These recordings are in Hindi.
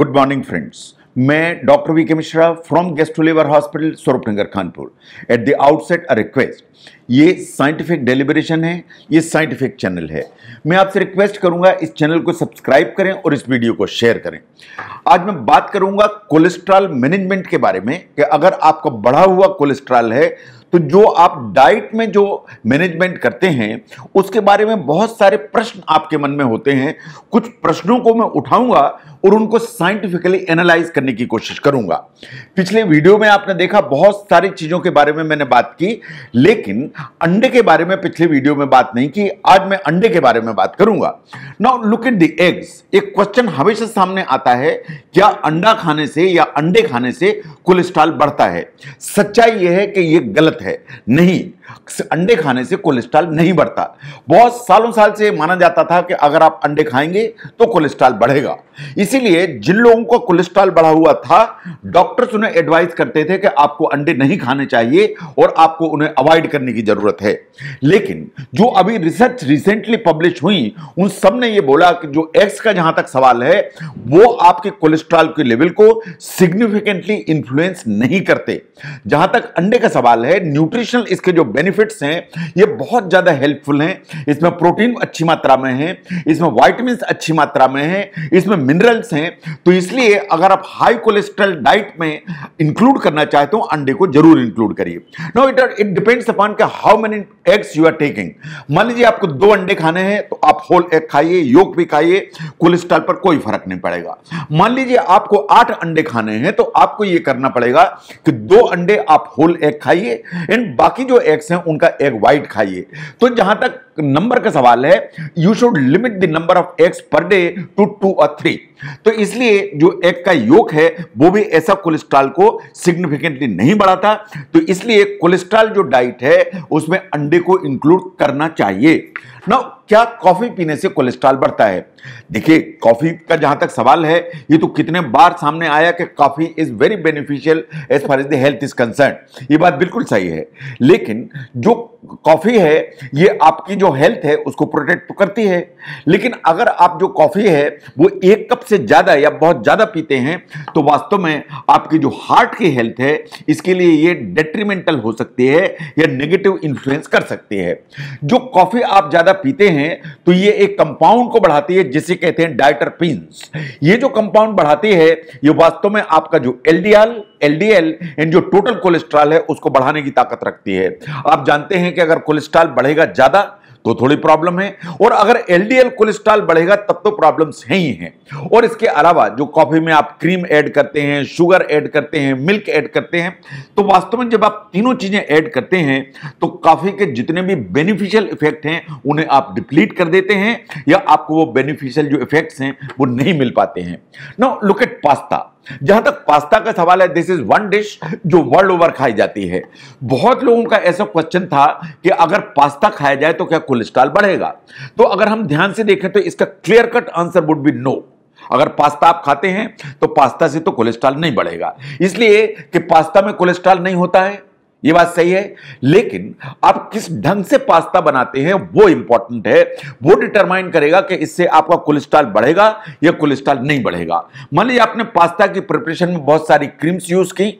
Good morning friends. मैं doctor V K Mishra from gastro liver hospital Swaroopnagar Kanpur. At the outset a request, ये साइंटिफिक डेलिब्रेशन है, ये साइंटिफिक चैनल है। मैं आपसे रिक्वेस्ट करूंगा इस चैनल को सब्सक्राइब करें और इस वीडियो को शेयर करें। आज मैं बात करूंगा कोलेस्ट्रॉल मैनेजमेंट के बारे में कि अगर आपका बढ़ा हुआ कोलेस्ट्रॉल है तो जो आप डाइट में जो मैनेजमेंट करते हैं उसके बारे में बहुत सारे प्रश्न आपके मन में होते हैं। कुछ प्रश्नों को मैं उठाऊंगा और उनको साइंटिफिकली एनालाइज करने की कोशिश करूंगा। पिछले वीडियो में आपने देखा बहुत सारी चीजों के बारे में मैंने बात की, लेकिन अंडे के बारे में पिछले वीडियो में बात नहीं की। आज मैं अंडे के बारे में बात करूंगा। Now look at the eggs. एक क्वेश्चन हमेशा सामने आता है, क्या अंडा खाने से या अंडे खाने से कोलेस्ट्रॉल बढ़ता है? सच्चाई यह है कि यह गलत है। नहीं, अंडे खाने से कोलेस्ट्रॉल नहीं बढ़ता। बहुत सालों साल से माना जाता था कि अगर आप अंडे खाएंगे तो कोलेस्ट्रॉल बढ़ेगा। इसीलिए जिन लोगों को कोलेस्ट्रॉल बढ़ा हुआ था, डॉक्टर्स उन्हें एडवाइस करते थे कि आपको अंडे नहीं खाने चाहिए और आपको उन्हें अवॉइड करने की जरूरत है। लेकिन जो अभी रिसर्च रिसेंटली पब्लिश हुई, उन सब ने यह बोला कि जो एग्स का जहां तक सवाल है वो आपके कोलेस्ट्रॉल के लेवल को सिग्निफिकेंटली इंफ्लुएंस नहीं करते। जहां तक अंडे का सवाल है, न्यूट्रिशनल इसके जो बेनिफिट्स हैं ये बहुत ज्यादा हेल्पफुल हैं। इसमें प्रोटीन अच्छी मात्रा में है, इसमें विटामिन अच्छी मात्रा में है, इसमें मिनरल्स हैं। तो इसलिए अगर आप हाई कोलेस्ट्रॉल डाइट में इंक्लूड करना चाहते हो, अंडे को जरूर इंक्लूड करिए। नाउ इट डिपेंड्स अपॉन कि how many eggs you are taking. मान लीजिए आपको 2 अंडे खाने हैं तो आप होल एग खाइए, योक भी खाइए, कोलेस्ट्रॉल पर कोई फर्क नहीं पड़ेगा। मान लीजिए आपको 8 अंडे खाने हैं तो आपको यह करना पड़ेगा कि 2 अंडे आप होल एग खाइए एंड बाकी जो एग्स हैं उनका एग व्हाइट खाइए। तो जहां तक नंबर का सवाल है, you should limit the number of eggs per day to 2 और 3। तो इसलिए जो एग का योक है वो भी ऐसा कोलेस्ट्रॉल को सिग्निफिकेंटली नहीं बढ़ाता। तो इसलिए कोलेस्ट्रॉल जो डाइट है उसमें अंडे को इंक्लूड करना चाहिए। नाउ क्या कॉफी पीने से कोलेस्ट्रॉल बढ़ता है? देखिए, कॉफी का जहां तक सवाल है, ये तो कितने बार सामने आया कि coffee is very beneficial as far as the health is concerned. ये बात बिल्कुल सही है, लेकिन जो कॉफी है ये आपकी जो हेल्थ है उसको प्रोटेक्ट तो करती है। लेकिन अगर आप जो कॉफी है वो 1 कप से ज्यादा या बहुत ज्यादा पीते हैं तो वास्तव में आपकी जो हार्ट की हेल्थ है इसके लिए ये डेट्रीमेंटल हो सकती है या नेगेटिव इंफ्लुएंस कर सकती है। जो कॉफी आप ज्यादा पीते हैं तो ये एक कंपाउंड को बढ़ाती है जिसे कहते हैं डायटरपीन्स। ये जो कंपाउंड बढ़ाती है ये वास्तव में आपका जो एलडीएल एंड जो टोटल कोलेस्ट्रॉल है उसको बढ़ाने की ताकत रखती है। आप जानते हैं कि अगर कोलेस्ट्रॉल बढ़ेगा ज्यादा तो थोड़ी प्रॉब्लम है, और अगर एलडीएल कोलेस्ट्रॉल बढ़ेगा तब तो प्रॉब्लम्स है ही हैं। और इसके अलावा जो कॉफी में आप क्रीम ऐड करते हैं, शुगर ऐड करते हैं, मिल्क ऐड करते हैं, तो वास्तव में जब आप तीनों चीजें ऐड करते हैं तो कॉफी के जितने भी बेनिफिशियल इफेक्ट हैं उन्हें आप डिप्लीट कर देते हैं या आपको वो बेनिफिशियल जो इफेक्ट्स हैं वो नहीं मिल पाते हैं। Now look at pasta. जहां तक पास्ता का सवाल है, दिस इज वन डिश जो वर्ल्ड ओवर खाई जाती है। बहुत लोगों का ऐसा क्वेश्चन था कि अगर पास्ता खाया जाए तो क्या कोलेस्ट्रॉल बढ़ेगा? तो अगर हम ध्यान से देखें तो इसका clear cut answer would be no. अगर पास्ता आप खाते हैं तो पास्ता से तो कोलेस्ट्रॉल नहीं बढ़ेगा, इसलिए कि पास्ता में कोलेस्ट्रॉल नहीं होता है, ये बात सही है। लेकिन आप किस ढंग से पास्ता बनाते हैं वो इंपॉर्टेंट है। वो डिटरमाइन करेगा कि इससे आपका कोलेस्ट्रॉल बढ़ेगा या कोलेस्ट्रॉल नहीं बढ़ेगा। मान लीजिए आपने पास्ता की प्रिपरेशन में बहुत सारी क्रीम्स यूज की,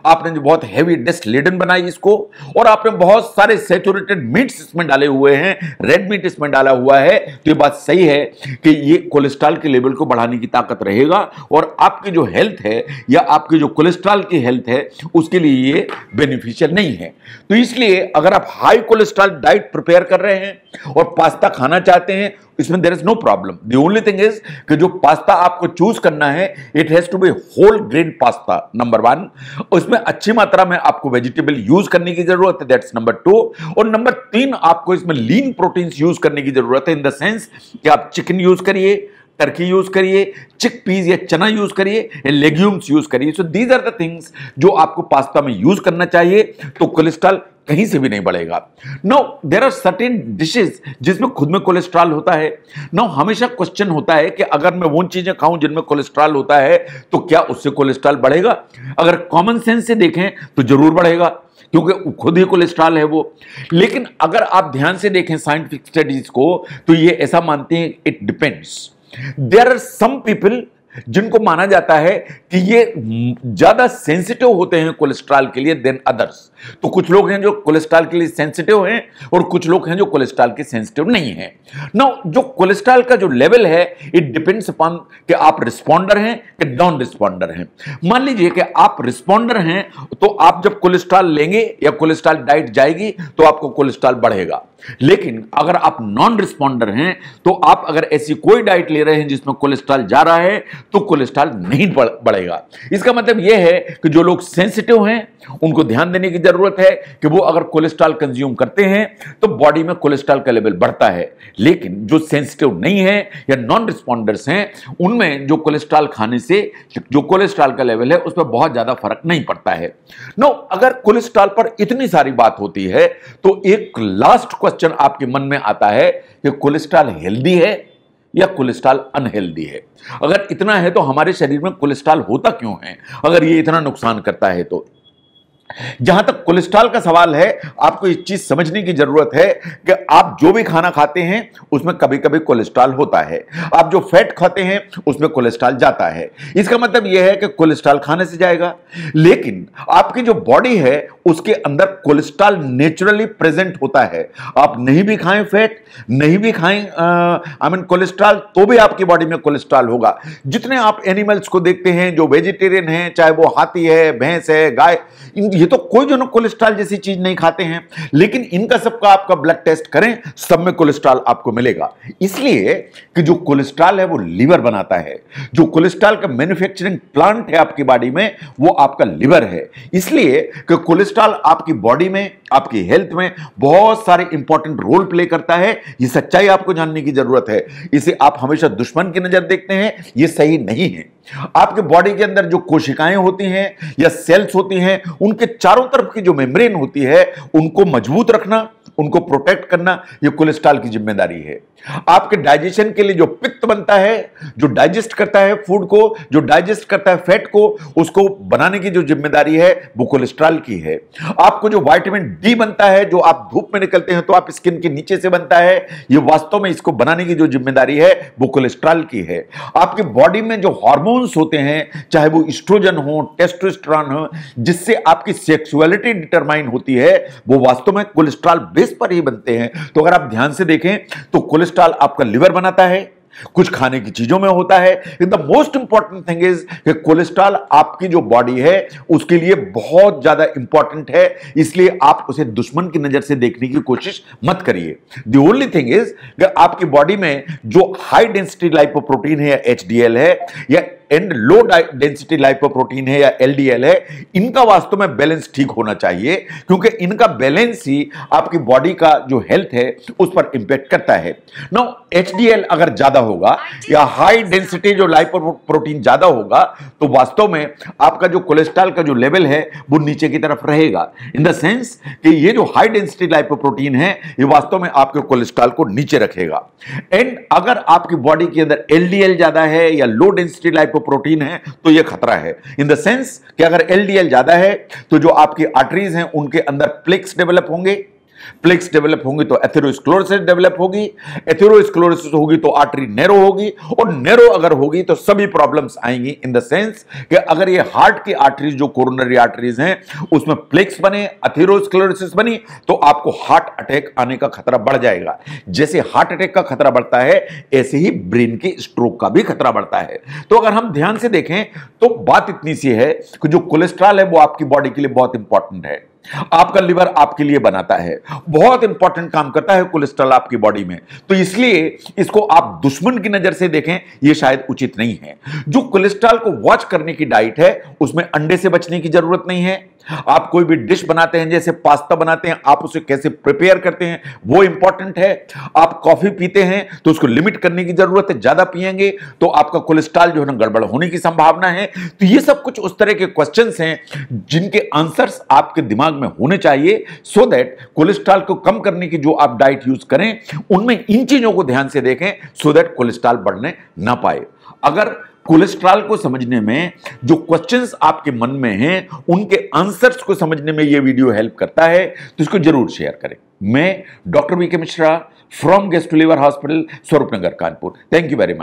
आपने जो बहुत हैवी डिश लेडन बनाई इसको, और आपने बहुत सारे सैचुरेटेड मीट्स इसमें डाले हुए हैं, रेड मीट इसमें डाला हुआ है, तो ये बात सही है कि ये कोलेस्ट्रॉल के लेवल को बढ़ाने की ताकत रहेगा और आपकी जो हेल्थ है या आपकी जो कोलेस्ट्रॉल की हेल्थ है उसके लिए ये बेनिफिशियल नहीं है। तो इसलिए अगर आप हाई कोलेस्ट्रॉल डाइट प्रिपेयर कर रहे हैं और पास्ता खाना चाहते हैं, इसमें there is no problem. The only thing is कि जो पास्ता आपको चूज करना है it has to be whole grain pasta, number 1। उसमें अच्छी मात्रा में आपको वेजिटेबल यूज करने की जरूरत है, दैट्स नंबर 2। और नंबर 3, आपको इसमें लीन प्रोटीन्स यूज करने की जरूरत है, इन द सेंस कि आप चिकन यूज करिए, टर्की यूज करिए, चिक पीज या चना यूज करिए, लेग्यूम्स यूज करिए। So these are the things जो आपको पास्ता में यूज करना चाहिए, तो कोलेस्ट्रॉल कहीं से भी नहीं बढ़ेगा। No, there are certain dishes जिसमें खुद में कोलेस्ट्रॉल होता है। नो, हमेशा क्वेश्चन होता है कि अगर मैं वो चीजें खाऊं जिनमें कोलेस्ट्रॉल होता है तो क्या उससे कोलेस्ट्रॉल बढ़ेगा? अगर कॉमन सेंस से देखें तो जरूर बढ़ेगा, क्योंकि खुद ही कोलेस्ट्रॉल है वो। लेकिन अगर आप ध्यान से देखें साइंटिफिक स्टडीज को तो ये ऐसा मानते हैं, it depends. There are some people जिनको माना जाता है कि ये ज्यादा सेंसिटिव होते हैं कोलेस्ट्रॉल के लिए देन अदर्स। तो कुछ लोग हैं जो कोलेस्ट्रॉल के लिए सेंसिटिव हैं और कुछ लोग हैं जो कोलेस्ट्रॉल के सेंसिटिव नहीं हैं। नाउ जो कोलेस्ट्रॉल का जो लेवल है इट डिपेंड्स अपॉन कि आप रिस्पॉन्डर हैं कि नॉन रिस्पॉन्डर हैं। मान लीजिए कि आप रिस्पॉन्डर हैं तो आप जब कोलेस्ट्रॉल लेंगे या कोलेस्ट्रॉल डाइट जाएगी तो आपको कोलेस्ट्रॉल बढ़ेगा। लेकिन अगर आप नॉन रिस्पॉन्डर हैं तो आप अगर ऐसी कोई डाइट ले रहे हैं जिसमें कोलेस्ट्रॉल जा रहा है तो कोलेस्ट्रॉल नहीं बढ़ेगा। इसका मतलब यह है कि जो लोग सेंसिटिव हैं उनको ध्यान देने की जरूरत है कि वो अगर कोलेस्ट्रॉल कंज्यूम करते हैं तो बॉडी में कोलेस्ट्रॉल का लेवल बढ़ता है। लेकिन जो सेंसिटिव नहीं है या नॉन रिस्पॉन्डर्स हैं उनमें जो कोलेस्ट्रॉल खाने से जो कोलेस्ट्रॉल का लेवल है उस पर बहुत ज्यादा फर्क नहीं पड़ता है। नो, अगर कोलेस्ट्रॉल पर इतनी सारी बात होती है तो एक लास्ट क्वेश्चन आपके मन में आता है कि कोलेस्ट्रॉल हेल्दी है या कोलेस्ट्रॉल अनहेल्दी है। अगर इतना है तो हमारे शरीर में कोलेस्ट्रॉल होता क्यों है अगर ये इतना नुकसान करता है तो। जहां तक कोलेस्ट्रॉल का सवाल है आपको इस चीज समझने की जरूरत है कि आप जो भी खाना खाते हैं उसमें कभी कभी कोलेस्ट्रॉल होता है। आप जो फैट खाते हैं उसमें कोलेस्ट्रॉल जाता है। इसका मतलब यह है कि कोलेस्ट्रॉल खाने से जाएगा, लेकिन आपकी जो बॉडी है उसके अंदर कोलेस्ट्रॉल नेचुरली प्रेजेंट होता है। आप नहीं भी खाएं फैट, नहीं भी खाएं कोलेस्ट्रॉल, तो भी आपकी बॉडी में कोलेस्ट्रॉल होगा। जितने आप एनिमल्स को देखते हैं जो वेजिटेरियन हैं, चाहे वो हाथी है, भैंस है, गाय, ये तो कोई जो ना कोलेस्ट्रॉल जैसी चीज नहीं खाते हैं, लेकिन इनका सबका आपका ब्लड टेस्ट करें सब में कोलेस्ट्रॉल आपको मिलेगा। इसलिए कि जो कोलेस्ट्रॉल है वो लीवर बनाता है। जो कोलेस्ट्रॉल का मैन्युफैक्चरिंग प्लांट है आपकी बॉडी में वो आपका लीवर है। इसलिए कि कोलेस्ट्रॉल आपकी बॉडी में, आपकी हेल्थ में बहुत सारे इंपॉर्टेंट रोल प्ले करता है। ये सच्चाई आपको जानने की जरूरत है। इसे आप हमेशा दुश्मन की नजर देखते हैं, ये सही नहीं है। आपके बॉडी के अंदर जो कोशिकाएं होती हैं या सेल्स होती हैं उनके चारों तरफ की जो मेम्ब्रेन होती है उनको मजबूत रखना, उनको प्रोटेक्ट करना, ये कोलेस्ट्रॉल की जिम्मेदारी है। आपके डाइजेशन के लिए जो पित्त बनता है, जो डाइजेस्ट करता है फूड को, जो डाइजेस्ट करता है फैट को, उसको बनाने की जो जिम्मेदारी है वो कोलेस्ट्रॉल की है। आपको जो विटामिन डी बनता है, जो आप धूप में निकलते हैं तो आप स्किन के नीचे से बनता है, ये वास्तव में इसको बनाने की जो जिम्मेदारी है वो कोलेस्ट्रॉल की है। आपकी बॉडी में जो हार्मोन्स होते हैं, चाहे वो एस्ट्रोजन हो, टेस्टोस्टेरोन हो, जिससे आपकी सेक्सुअलिटी डिटरमाइन होती है, वो वास्तव में कोलेस्ट्रॉल बेस पर ही बनते हैं। तो अगर आप ध्यान से देखें तो कोलेस्ट्रॉल आपका लिवर बनाता है, कुछ खाने की चीजों में होता है। The most important thing is कि कोलेस्ट्रॉल आपकी जो बॉडी है उसके लिए बहुत ज्यादा इंपॉर्टेंट है, इसलिए आप उसे दुश्मन की नजर से देखने की कोशिश मत करिए। द ओनली थिंग इज कि आपकी बॉडी में जो हाई डेंसिटी लाइपोप्रोटीन है या एचडीएल है या एंड लो डेंसिटी लाइपोप्रोटीन है या एलडीएल है, इनका वास्तव में बैलेंस ठीक होना चाहिए, क्योंकि इनका बैलेंस ही आपकी बॉडी का जो हेल्थ है उस पर इंपैक्ट करता है। नाउ एचडीएल अगर ज्यादा होगा या हाई डेंसिटी जो लाइपोप्रोटीन ज्यादा होगा तो वास्तव में आपका जो कोलेस्ट्रॉल का जो लेवल है वो नीचे की तरफ रहेगा, इन द सेंस कि ये जो हाई डेंसिटी लाइपोप्रोटीन है ये वास्तव में आपके कोलेस्ट्रॉल को नीचे रखेगा। एंड अगर आपकी बॉडी के अंदर एलडीएल ज्यादा है या लो डेंसिटी लाइपोप्रोटीन है तो यह खतरा है, इन द सेंस कि अगर एलडीएल ज्यादा है तो जो आपकी आर्टरीज हैं उनके अंदर प्लेक्स डेवलप होंगे, प्लेक्स डेवलप होंगे तो एथेरोस्क्लेरोसिस डेवलप होगी, एथेरोस्क्लेरोसिस होगी तो आर्टरी नैरो होगी, और नैरो अगर होगी तो सभी प्रॉब्लम्स आएंगी, इन द सेंस कि अगर ये हार्ट की आर्टरीज जो कोरोनरी आर्टरीज हैं उसमें प्लेक्स बने, एथेरोस्क्लेरोसिस बनी तो आपको हार्ट अटैक आने का खतरा बढ़ जाएगा। जैसे हार्ट अटैक का खतरा बढ़ता है ऐसे ही ब्रेन के स्ट्रोक का भी खतरा बढ़ता है। तो अगर हम ध्यान से देखें तो बात इतनी सी है कि जो कोलेस्ट्रॉल है वो आपकी बॉडी के लिए बहुत इंपॉर्टेंट है। आपका लिवर आपके लिए बनाता है, बहुत इंपॉर्टेंट काम करता है कोलेस्ट्रॉल आपकी बॉडी में, तो इसलिए इसको आप दुश्मन की नजर से देखें यह शायद उचित नहीं है। जो कोलेस्ट्रॉल को वॉच करने की डाइट है उसमें अंडे से बचने की जरूरत नहीं है। आप कोई भी डिश बनाते हैं, जैसे पास्ता बनाते हैं, आप उसे कैसे प्रिपेयर करते हैं वो इंपॉर्टेंट है। आप कॉफी पीते हैं तो उसको लिमिट करने की जरूरत है, ज्यादा पिएंगे तो आपका कोलेस्ट्रॉल जो है ना गड़बड़ होने की संभावना है। तो ये सब कुछ उस तरह के क्वेश्चंस हैं जिनके आंसर्स आपके दिमाग में होने चाहिए, सो दैट कोलेस्ट्रॉल को कम करने की जो आप डाइट यूज करें उनमें इन चीजों को ध्यान से देखें, सो दैट कोलेस्ट्रॉल बढ़ने ना पाए। अगर कोलेस्ट्रॉल को समझने में जो क्वेश्चंस आपके मन में हैं उनके आंसर्स को समझने में यह वीडियो हेल्प करता है तो इसको जरूर शेयर करें। मैं doctor V K Mishra from gastro liver hospital, Swaroopnagar, Kanpur. Thank you very much.